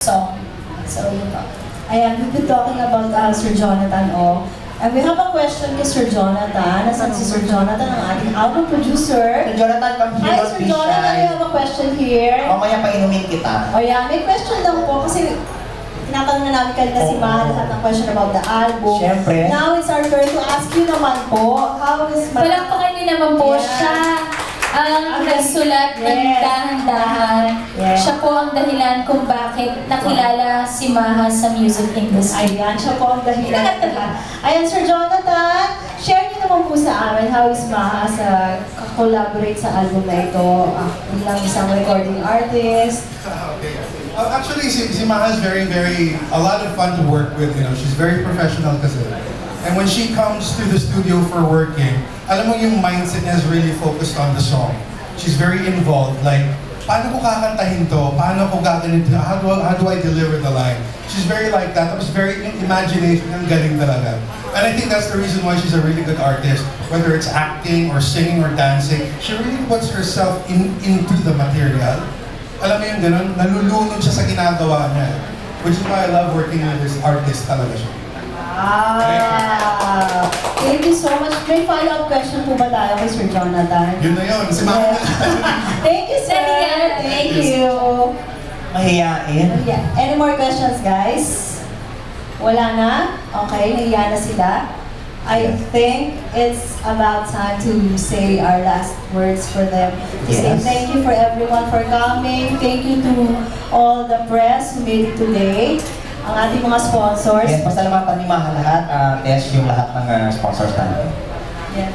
song. So, yun po. Ayan, we've been talking about Sir Jonathan O. And we have a question kay Sir Jonathan. Nasaan si Sir Jonathan, ang ating album producer? Sir Jonathan, come here. Hi, Sir Jonathan, we have a question here. Mamaya painumin kita. O yan, may question lang po kasi tinatanong na namin kanina si Ma lahat ng question about the album. Siyempre. Now it's our turn to ask you naman po, how is Ma... Palakpakan niyo naman po siya. Ang nagsulat ng dahan-dahan. Siya po ang dahilan kung bakit nakilala si Maha sa music industry. Ayan, siya po ang dahilan. Ayan, Sir Jonathan, share niyo naman po sa amin how is Maha sa collaborate sa album na ito bilang isang recording artist. Okay. Actually, si Maha is a lot of fun to work with. You know, she's very professional kasi. And when she comes to the studio for working, alam mo yung mindset niya is really focused on the song. She's very involved. Like, paano ko kakantahin to? Paano ko gaganito? How do I deliver the line? She's very like that. Tapos very imagination ang galing talaga. And I think that's the reason why she's a really good artist. Whether it's acting or singing or dancing, she really puts herself into the material. Alam mo yung ganun, nalulunod siya sa ginagawa niya. Which is why I love working with this artist talaga siya. Ah, thank you so much. May follow-up question po ba tayo kay Sir Jonathan? Yun na yun, si Maha. Thank you, sir. Thank you. Mahiyain. Yeah. Any more questions, guys? Wala na? Okay, nahiya na sila. I think it's about time to say our last words for them. To say thank you for everyone for coming. Thank you to all the press who made it today. Ang ating mga sponsors. Yes, pasalamatan ni Maha lahat. Yes, yung lahat ng sponsors natin. Yeah.